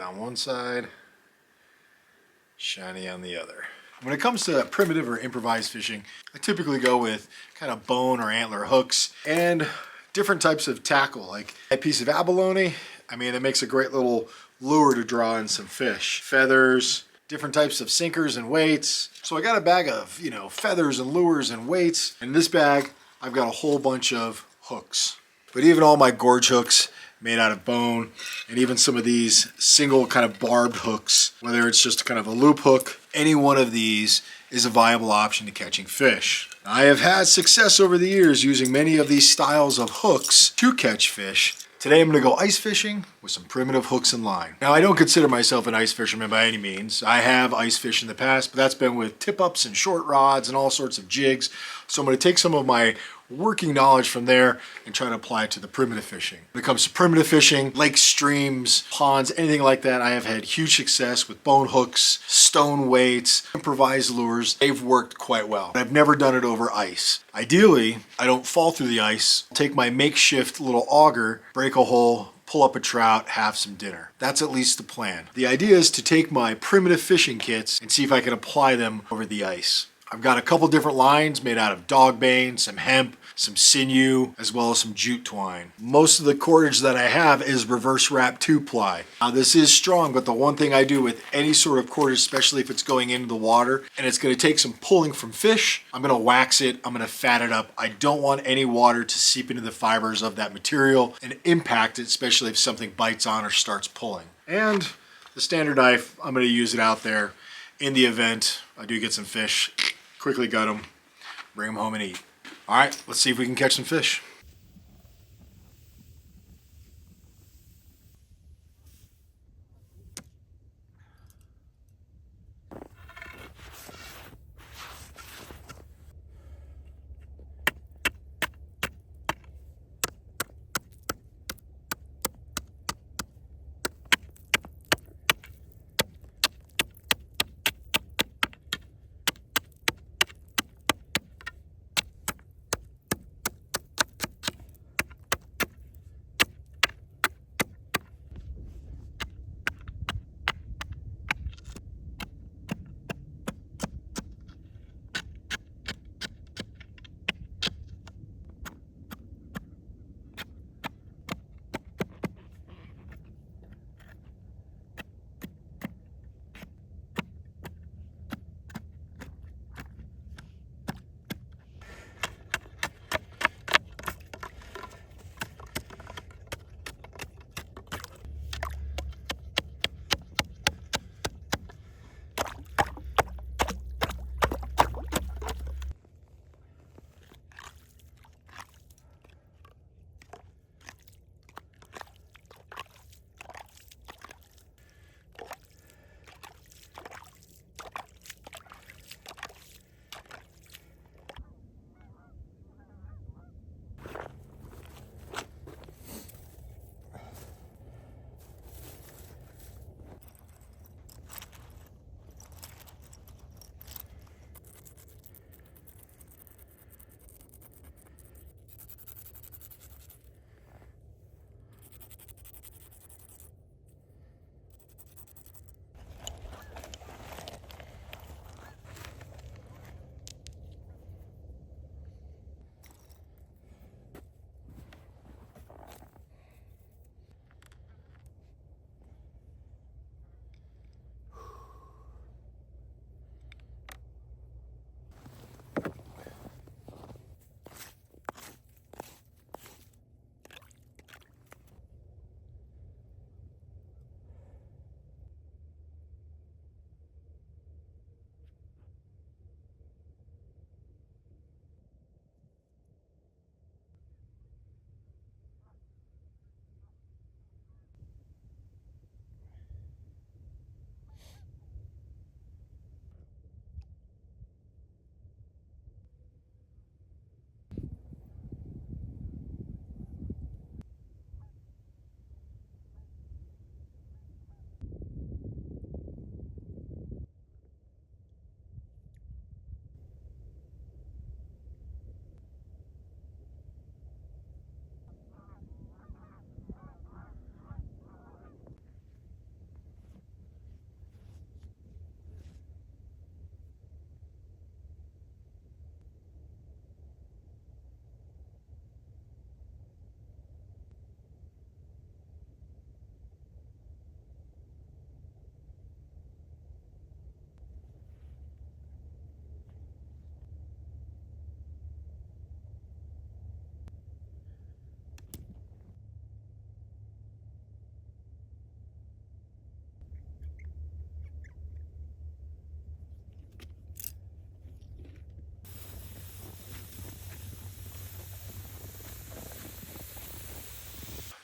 Bright on one side, shiny on the other. When it comes to primitive or improvised fishing, I typically go with kind of bone or antler hooks and different types of tackle, like a piece of abalone. I mean, it makes a great little lure to draw in some fish. Feathers, different types of sinkers and weights. So I got a bag of, feathers and lures and weights. In this bag, I've got a whole bunch of hooks. But even all my gorge hooks made out of bone, and even some of these single kind of barbed hooks, whether it's just kind of a loop hook, any one of these is a viable option to catching fish. I have had success over the years using many of these styles of hooks to catch fish. Today I'm going to go ice fishing with some primitive hooks and line. Now, I don't consider myself an ice fisherman by any means. I have ice fished in the past, but that's been with tip-ups and short rods and all sorts of jigs. So I'm going to take some of my working knowledge from there and try to apply it to the primitive fishing. When it comes to primitive fishing, lakes, streams, ponds, anything like that, I have had huge success with bone hooks, stone weights, improvised lures. They've worked quite well. I've never done it over ice. Ideally, I don't fall through the ice, take my makeshift little auger, break a hole, pull up a trout, have some dinner. That's at least the plan. The idea is to take my primitive fishing kits and see if I can apply them over the ice. I've got a couple different lines made out of dog bane, some hemp, some sinew, as well as some jute twine. Most of the cordage that I have is reverse wrap 2-ply. Now this is strong, but the one thing I do with any sort of cordage, especially if it's going into the water and it's going to take some pulling from fish, I'm going to wax it, I'm going to fat it up. I don't want any water to seep into the fibers of that material and impact it, especially if something bites on or starts pulling. And the standard knife, I'm going to use it out there in the event I do get some fish. Quickly gut them, bring them home and eat. All right, let's see if we can catch some fish.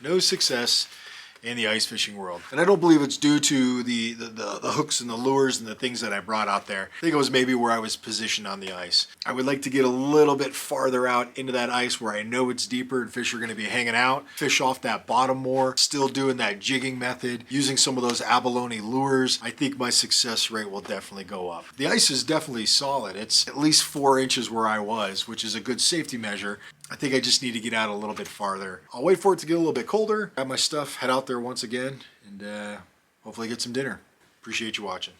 no success in the ice fishing world. And I don't believe it's due to the hooks and the lures and the things that I brought out there. I think it was maybe where I was positioned on the ice. I would like to get a little bit farther out into that ice where I know it's deeper and fish are going to be hanging out, fish off that bottom more, still doing that jigging method, using some of those abalone lures. I think my success rate will definitely go up. The ice is definitely solid. It's at least 4 inches where I was, which is a good safety measure. I think I just need to get out a little bit farther. I'll wait for it to get a little bit colder, grab my stuff, head out there once again, and hopefully get some dinner. Appreciate you watching.